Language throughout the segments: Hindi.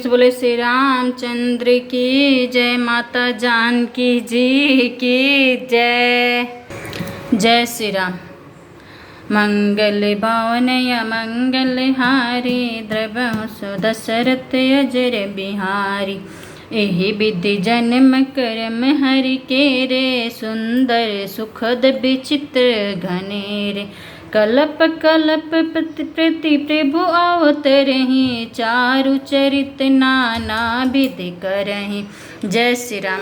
से बोले श्री रामचंद्र की जय, माता जानकी जी की जय। जय श्री राम। मंगल भावन या मंगल हारी, द्रवहु सो दशरथ अजर बिहारी। एहि विधि जन्म कर्म हरि के रे, सुंदर सुखद विचित्र घनेरे। कलप कलप प्रति प्रभु अवतरहि, चारु चरित नाना विधि करहि। जय श्री राम।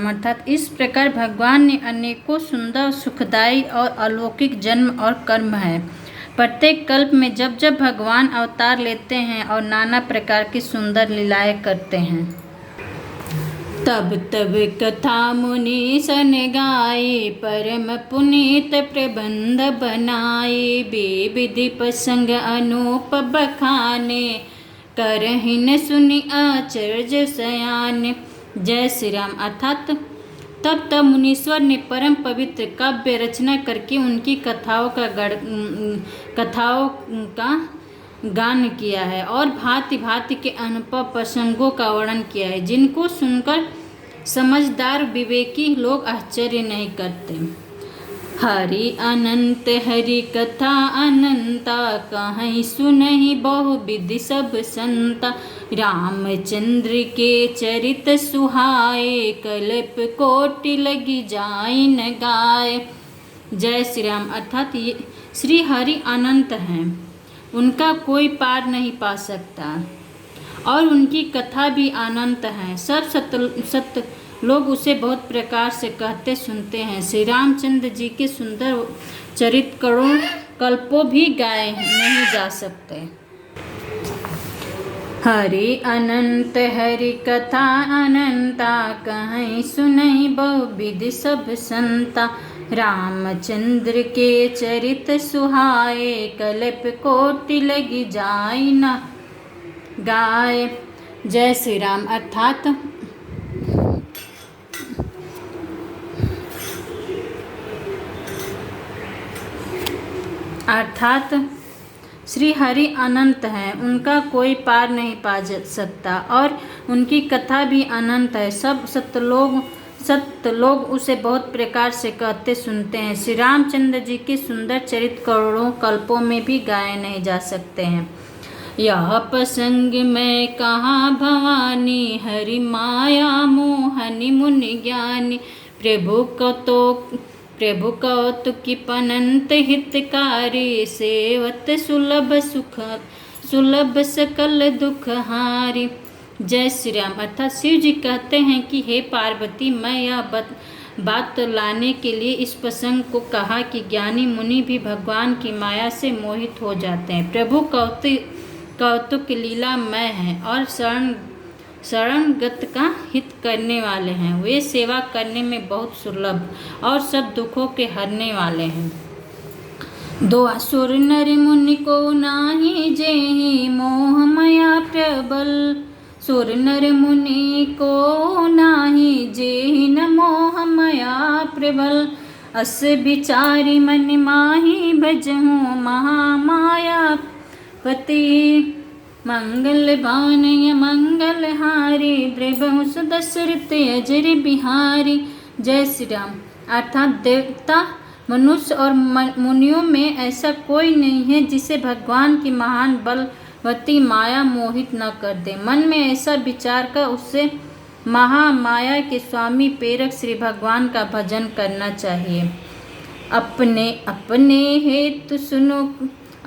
अर्थात इस प्रकार भगवान ने अनेकों सुंदर सुखदायी और अलौकिक जन्म और कर्म है। प्रत्येक कल्प में जब जब भगवान अवतार लेते हैं और नाना प्रकार की सुंदर लीलाएं करते हैं, तब तब कथा मुनि सन गाई, परम पुनीत प्रबंध बनाई। विधि प्रसंग अनूप बखाने, करहिन सुनि आचर्य सयान। जय श्री राम। अर्थात तब मुनीश्वर ने परम पवित्र काव्य रचना करके उनकी कथाओं का गान किया है और भांति भांति के अनुभव प्रसंगों का वर्णन किया है, जिनको सुनकर समझदार विवेकी लोग आश्चर्य नहीं करते। हरि अनंत हरि कथा अनंता, कहीं सुनहि बहु विधि सब संता। रामचंद्र के चरित सुहाए, कल्प कोटि लगी जाई न गाए। जय श्री राम। अर्थात ये श्री हरि अनंत हैं, उनका कोई पार नहीं पा सकता और उनकी कथा भी अनंत है। सब सत्य लोग उसे बहुत प्रकार से कहते सुनते हैं। श्री रामचंद्र जी के सुंदर चरित करोड़ कल्पों भी गाए नहीं जा सकते। हरि अनंत हरि कथा अनंता, कहीं सुनहि बहु विधि सब संता। रामचंद्र के चरित सुहाए, कल्प कोटि लगी जाई न गाए। जय श्री राम। अर्थात श्री हरि अनंत हैं, उनका कोई पार नहीं पा सकता और उनकी कथा भी अनंत है। सब सत्य लोग उसे बहुत प्रकार से कहते सुनते हैं। श्री रामचंद्र जी के सुंदर चरित करोड़ों कल्पों में भी गाए नहीं जा सकते हैं। यह प्रसंग में कहाँ भवानी, हरि माया मोहनि मुनि ज्ञानी। प्रभु कौतुकी पनंत हितकारी, सेवत सुलभ सकल दुख हारी। जय श्री राम। अर्थात शिव जी कहते हैं कि हे पार्वती, मैं यह बात लाने के लिए इस प्रसंग को कहा कि ज्ञानी मुनि भी भगवान की माया से मोहित हो जाते हैं। प्रभु कौतुक लीलामय है और शरणगत का हित करने वाले हैं। वे सेवा करने में बहुत सुलभ और सब दुखों के हरने वाले हैं। दो असुर नर मुनि को नाही जेहि, मोह माया प्रबल। सुर नर मुनि को नाही जेहि, न मोह माया प्रबल। अस विचारी मन माहि भजहु, महामाया पति। मंगल भावन या मंगल हारी, द्रवहु सो दशरथ अजर बिहारी। जय श्री राम। अर्थात देवता, मनुष्य और मुनियों में ऐसा कोई नहीं है जिसे भगवान की महान बलवती माया मोहित न कर दे। मन में ऐसा विचार कर उससे महामाया के स्वामी प्रेरक श्री भगवान का भजन करना चाहिए।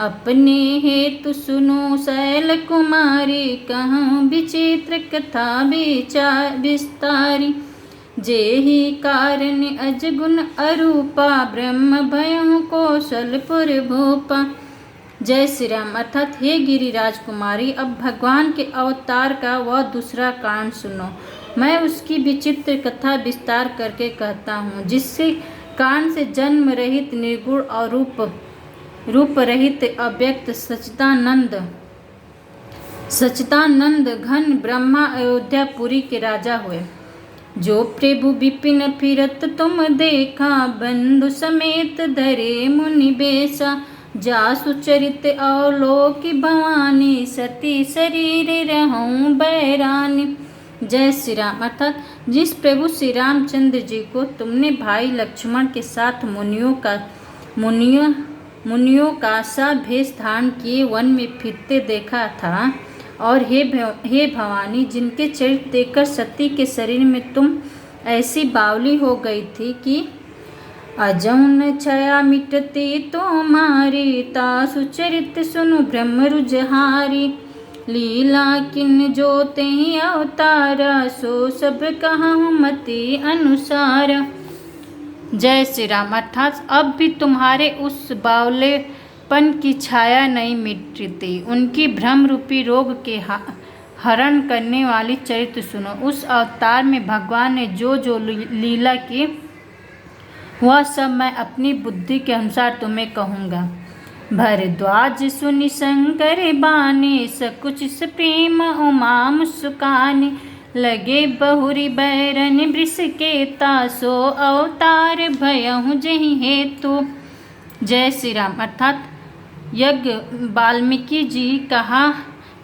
अपने हेतु सुनो शैल कुमारी, कहूँ विचित्र कथा विस्तारी। जेहि कारण अजगुण अरूपा, ब्रह्म भयउ कौशलपुर भूपा। जय श्री राम। अर्थात हे गिरिराज कुमारी, अब भगवान के अवतार का वह दूसरा कारण सुनो। मैं उसकी विचित्र कथा विस्तार करके कहता हूँ, जिससे कारण से जन्म रहित निर्गुण और रूप रहित अव्यक्त सच्चिदानंद घन ब्रह्मा अयोध्यापुरी के राजा हुए। जो प्रभु विपिन फिरत तुम देखा, बंधु समेत धरे मुनि बेसा। जासु चरित अवलोक भवानी, सती शरीर रहूं बैरानी। जय श्री राम। अर्थात जिस प्रभु श्री रामचंद्र जी को तुमने भाई लक्ष्मण के साथ मुनियों का सा भेष धारण किए वन में फिरते देखा था, और हे भवानी, जिनके चरित्र देखकर सती के शरीर में तुम ऐसी बावली हो गई थी कि अजौन छाया मिटती तुम्हारी, तासु चरित सुनु ब्रह्म रुझहारी। लीला किन जोते ही अवतारा, सो सब कहूँ मति अनुसार। जय श्री राम। अर्थात अब भी तुम्हारे उस बावलेपन की छाया नहीं मिटती। उनकी भ्रम रूपी रोग के हरण करने वाली चरित्र सुनो। उस अवतार में भगवान ने जो जो लीला की वह सब मैं अपनी बुद्धि के अनुसार तुम्हें कहूँगा। भरद्वाज सुनि शंकर बानी, सकुच प्रेम उमा मुस्कानी। लगे बहुरी बैरन वृष के तासो, अवतार भयहु जहि हेतु। जय श्री राम। अर्थात यज्ञ वाल्मीकि जी कहा,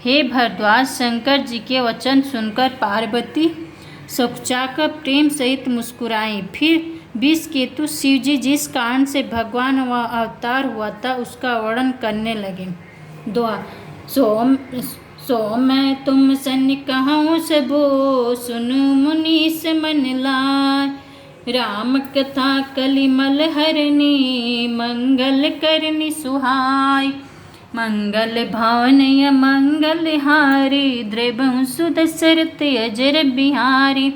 हे भरद्वाज, शंकर जी के वचन सुनकर पार्वती सकुचाकर प्रेम सहित मुस्कुराई। फिर विषकेतु शिव जी जिस कारण से भगवान वह अवतार हुआ था उसका वर्णन करने लगे। दुआ। सो मैं तुम सन कहूँ सबो, सुनु मुनीस मन लाय। राम कथा कलिमल हरनी, मंगल करनी सुहाय। मंगल भावन य मंगल हारी, द्रवहु सुदशरथ अजर बिहारी।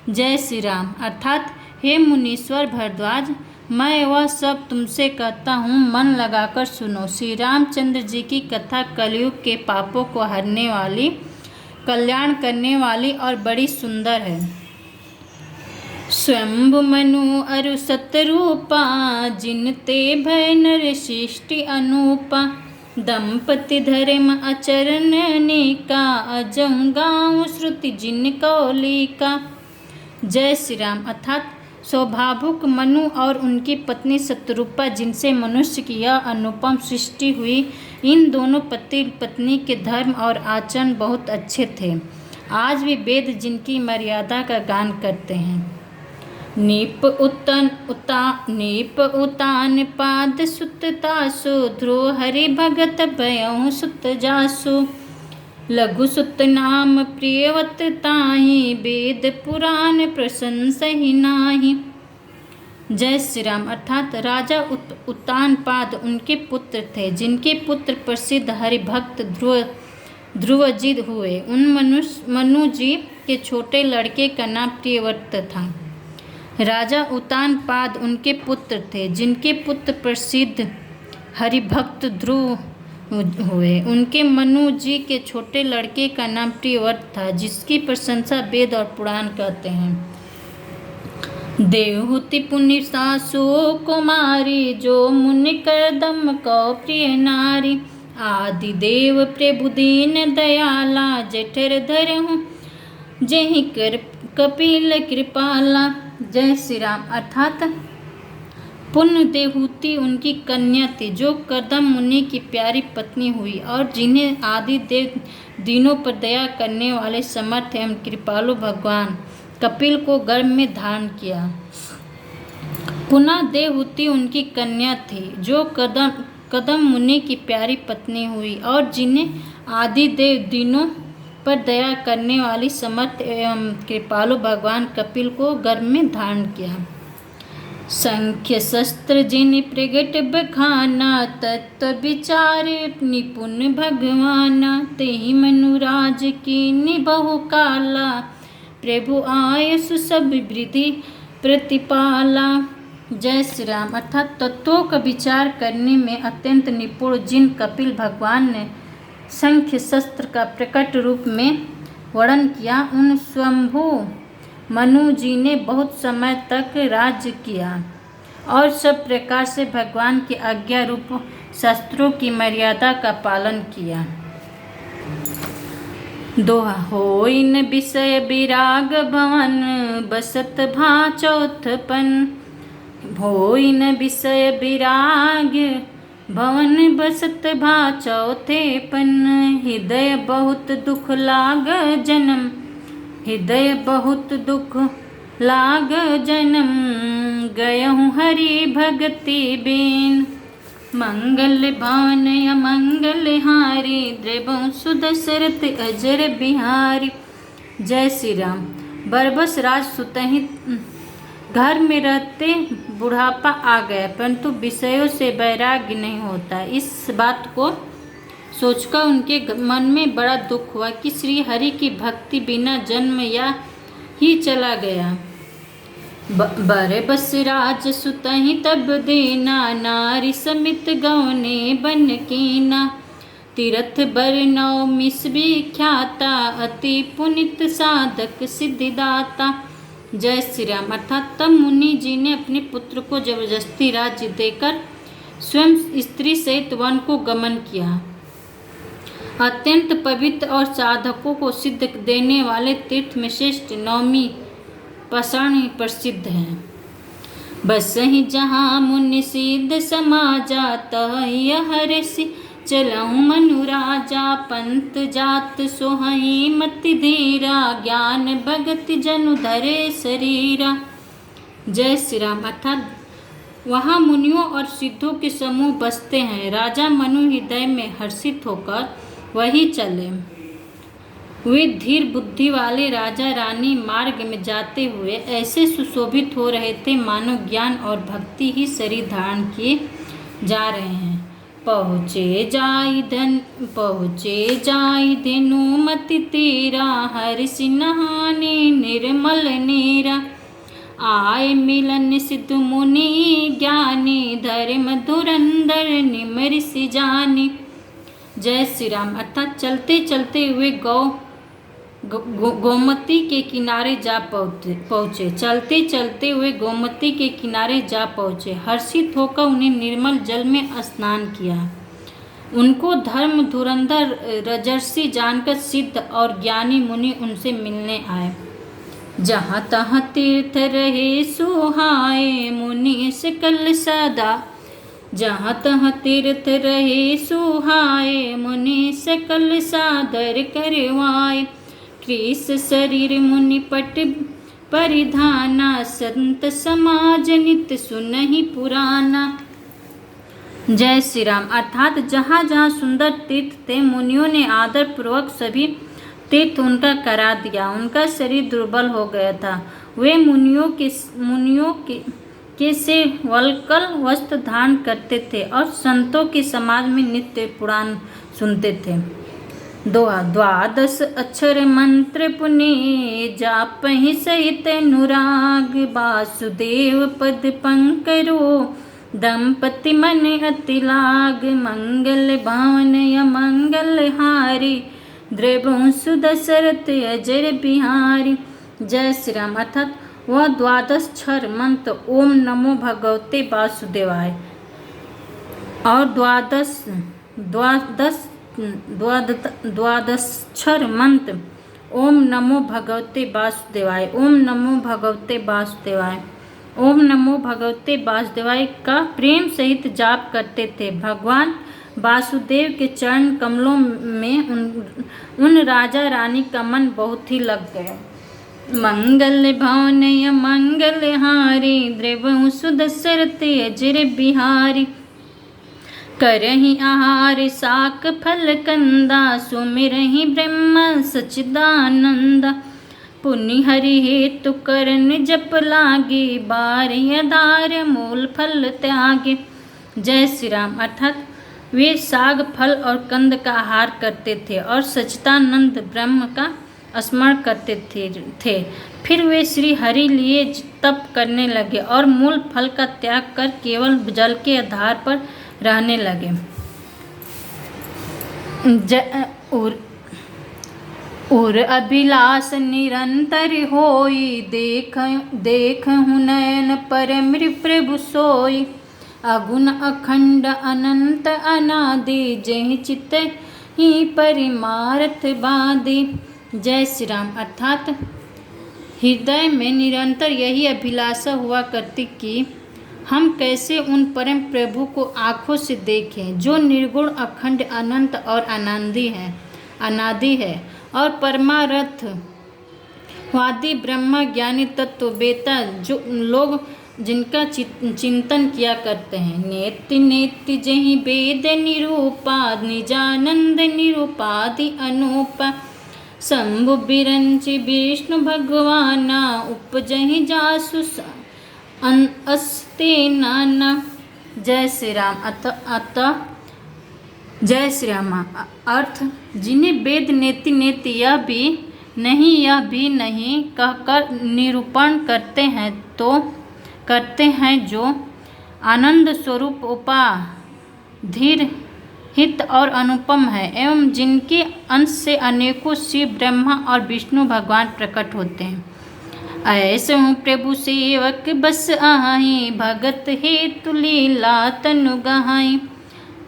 जय श्री राम। अर्थात हे मुनीश्वर भरद्वाज, मैं वह सब तुमसे कहता हूँ, मन लगाकर सुनो। श्री रामचंद्र जी की कथा कलयुग के पापों को हरने वाली, कल्याण करने वाली और बड़ी सुंदर है। स्वयंभु मनु अरु सतरूपा, जिनते भय नर सृष्टि अनूपा। दंपति धर्म आचरण अनेका, अजहु गाँव श्रुति जिन कौलिका। जय श्री राम। अर्थात स्वभावुक मनु और उनकी पत्नी शतरूपा, जिनसे मनुष्य की यह अनुपम सृष्टि हुई, इन दोनों पति पत्नी के धर्म और आचरण बहुत अच्छे थे। आज भी वेद जिनकी मर्यादा का गान करते हैं। नीप उतान पाद सुत तासु, ध्रुव हरि भगत भयहु सुत जासु। लघु सुत नाम प्रियवत ताहि, वेद पुराण प्रशंसहि नाही। जय श्री राम। अर्थात राजा उत्तानपाद उनके पुत्र थे, जिनके पुत्र प्रसिद्ध हरिभक्त ध्रुवजी हुए। उन मनु जी के छोटे लड़के का नाम प्रियव्रत था। राजा उत्तानपाद उनके पुत्र थे, जिनके पुत्र प्रसिद्ध हरिभक्त ध्रुव हुए। उनके मनु जी के छोटे लड़के का नाम प्रियव्रत था, जिसकी प्रशंसा वेद और पुराण कहते हैं। देवहूति पुनि सासु कुमारी, जो मुनि करदम कौ प्रिय नारी। आदि देव प्रभु दीन दयाला, जठर धरहु जहि कर कपिल कृपाला। जय श्री राम। अर्थात पुण्य देवहूति उनकी कन्या थी, जो करदम मुनि की प्यारी पत्नी हुई, और जिन्हें आदि देव दीनों पर दया करने वाले समर्थ एवं कृपालु भगवान कपिल को गर्भ में धारण किया। पुनः देवहूति उनकी कन्या थी, जो कदम मुनि की प्यारी पत्नी हुई, और जिन्हें आदि देव दीनों पर दया करने वाली समर्थ एवं कृपालु भगवान कपिल को गर्भ में धारण किया। संख्य शस्त्र जिन प्रगट बखाना, तत्व विचार निपुण भगवाना। तेहि मनुराज की निबहु काला, प्रभु आयसु सब वृद्धि प्रतिपाला। जय श्री राम। अर्थात तत्वों का विचार करने में अत्यंत निपुण जिन कपिल भगवान ने संख्य शस्त्र का प्रकट रूप में वर्णन किया, उन स्वयंभू मनु जी ने बहुत समय तक राज्य किया और सब प्रकार से भगवान की आज्ञा रूप शास्त्रों की मर्यादा का पालन किया। दोहा। होई न विषय विराग भवन, बसत भा चौथपन। होई न विषय विराग भवन बसत भा चौथे पन, हृदय बहुत दुख लाग जन्म, हृदय बहुत दुख लाग जन्म, गयहूँ हरि भगति बेन, मंगल भवन अमंगल हारी, द्रवहूँ सुदशरथ अजर बिहारी। जय श्री राम। बरबस राज सुतहि घर में रहते बुढ़ापा आ गया, परंतु विषयों से वैराग्य नहीं होता। इस बात को सोचकर उनके मन में बड़ा दुख हुआ कि श्री हरि की भक्ति बिना जन्म या ही चला गया। बरबस राज सुतहि तब देना, नारी समित गौने बन कीना, तीर्थ बर नवमी विख्याता, अति पुनित साधक सिद्धिदाता। जय श्री राम। अर्थात तब मुनि जी ने अपने पुत्र को जबरदस्ती राज्य देकर स्वयं स्त्री सहित वन को गमन किया। अत्यंत पवित्र और साधकों को सिद्ध देने वाले तीर्थ में श्रेष्ठ नवमी पाषाण प्रसिद्ध है। बसहि जहाँ मुनि सिद्ध समाजा, तहि हर्षि चलहु मनु राजा, पंथ जात सोहई मति धीरा, ज्ञान भगत जनु धरे शरीरा। जय श्री राम। अर्थात वहाँ मुनियों और सिद्धों के समूह बसते हैं। राजा मनु हृदय में हर्षित होकर वही चले। वे धीर बुद्धि वाले राजा रानी मार्ग में जाते हुए ऐसे सुशोभित हो रहे थे मानो ज्ञान और भक्ति ही शरीर धारण किए जा रहे हैं। पहुँचे जाई धेनुमति तेरा, हर्षि नहाने निर्मल नीरा, आय मिलन सिद्ध मुनि ज्ञानी, धर्म धुरंधर निम ऋषि जानी। जय श्री राम। अर्थात चलते चलते हुए गोमती के किनारे जा पहुँचे। चलते चलते हुए गोमती के किनारे जा पहुँचे। हर्षित होकर उन्हें निर्मल जल में स्नान किया। उनको धर्म धुरंधर रजर्षि जानकर सिद्ध और ज्ञानी मुनि उनसे मिलने आए। जहाँ तहाँ तीर्थ रहे सुहाए, मुनि सकल सदा, जहाँ तहाँ तीर्थ रहे सुहाए, मुनि सकल सादर करवाए, कृष शरीर मुनि पट परिधाना, संत समाज नित सुनहि पुराना। जय श्री राम। अर्थात जहाँ जहाँ सुंदर तीर्थ थे, मुनियों ने आदर पूर्वक सभी तीर्थ उनका करा दिया। उनका शरीर दुर्बल हो गया था। वे मुनियों के से वल्कल वस्त्र धारण करते थे और संतों के समाज में नित्य पुराण सुनते थे। द्वादश अक्षर मंत्र पुनि, जापहि सहित अनुराग, वासुदेव पद पंकरो, दंपति मन अति लाग, मंगल भावन अमंगल हारी, द्रवहूँ सुदशरथ अजर बिहारी। जय श्री राम। अर्थात वह द्वादश क्षर मंत्र ओम नमो भगवते वासुदेवाय और द्वादशक्षर मंत्र ओम नमो भगवते वासुदेवाय, ओम नमो भगवते वासुदेवाय, ओम नमो भगवते वासुदेवाय का प्रेम सहित जाप करते थे। भगवान वासुदेव के चरण कमलों में उन राजा रानी का मन बहुत ही लग गया। मंगल भवन मंगल हारी, द्रवहूँ सुदशरथ अजर बिहारी, करहि आहार साक फल कंदा, सुमिरहि ब्रह्म सच्चिदानंदा, पुनि हरि हेतु करन जप लागे, बारह आधार मूल फल त्यागे। जय श्री राम। अर्थात वे साग फल और कंद का आहार करते थे और सच्चिदानंद ब्रह्म का स्मरण करते थे। फिर वे श्री हरि लिए तप करने लगे और मूल फल का त्याग कर केवल जल के आधार पर रहने लगे। और अभिलाष निरंतर होई, देखहु नयन परम प्रभु सोई, अगुण अखंड अनंत अनादि, जहि चित्त ही परिमार्थ बादे। जय श्री राम। अर्थात हृदय में निरंतर यही अभिलाषा हुआ करती कि हम कैसे उन परम प्रभु को आँखों से देखें जो निर्गुण, अखंड, अनंत और अनादि है और परमार्थ वादी ब्रह्म ज्ञानी तत्ववेता जो लोग जिनका चिंतन किया करते हैं। नेति नेति जहि वेद निरूपा निजानंद निरूपादि अनूपा शंभु बिरंचि विष्णु भगवाना उपजहि जासु अस्ते नाना। जय श्री राम। जय श्री राम अर्थ, जिन्हें वेद नेति नेति यह भी नहीं कहकर निरूपण करते हैं जो आनंद स्वरूप उपाधिर हित और अनुपम है एवं जिनके अंश से अनेकों शिव, ब्रह्मा और विष्णु भगवान प्रकट होते हैं। ऐसे हूँ प्रभु सेवक बस आई, भगत हेतु लीला तनु गहाई।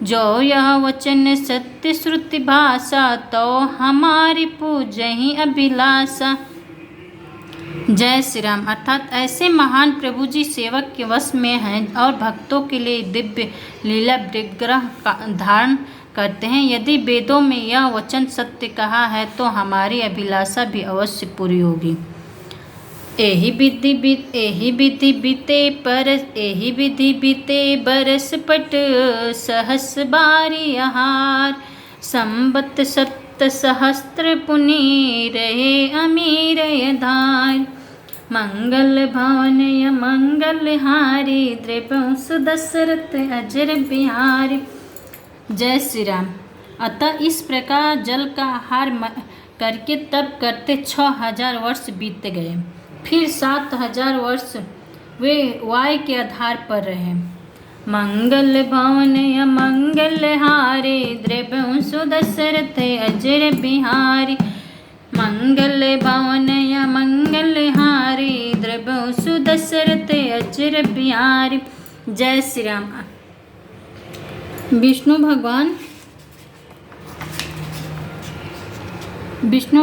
जो यह वचन सत्य श्रुति भाषा, तो हमारी पूजहि अभिलाषा। जय श्री राम अर्थात ऐसे महान प्रभु जी सेवक के वश में हैं और भक्तों के लिए दिव्य लीला विग्रह धारण करते हैं। यदि वेदों में यह वचन सत्य कहा है तो हमारी अभिलाषा भी अवश्य पूरी होगी। एहि विधि बीते बरस पट सहस बारी आहार। संबत सप्त सहस्त्र पुनि रहे अमीर यधार। मंगल भवन य मंगल हारी, द्रवंश दशरथ अजर बिहारी। जय श्री राम। अतः इस प्रकार जल का आहार करके तप करते 6000 वर्ष बीत गए। फिर 7000 वर्ष वे वायु के आधार पर रहे। मंगल भवन य मंगल हारे, द्रवंश दशरथ अजर बिहारी। मंगल भवन य मंगल हारे, द्रवंश दशरथ अजर बिहारी। जय श्री राम। विष्णु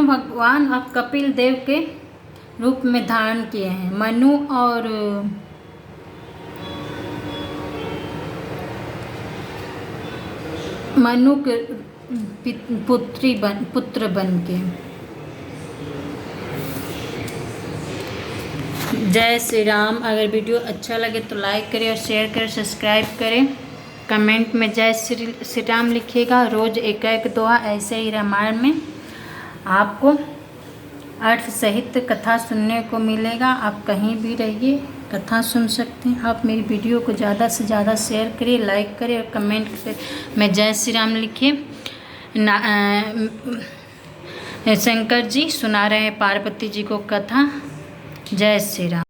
भगवान अब कपिल देव के रूप में धारण किए हैं। मनु के पुत्र बन के। जय श्री राम। अगर वीडियो अच्छा लगे तो लाइक करें और शेयर करें, सब्सक्राइब करें। कमेंट में जय श्री राम लिखिएगा। रोज़ एक दोहा ऐसे ही रामायण में आपको अर्थ सहित कथा सुनने को मिलेगा। आप कहीं भी रहिए कथा सुन सकते हैं। आप मेरी वीडियो को ज़्यादा से ज़्यादा शेयर करिए, लाइक करें और कमेंट में जय श्री राम लिखिए। शंकर जी सुना रहे हैं पार्वती जी को कथा। जय श्री राम।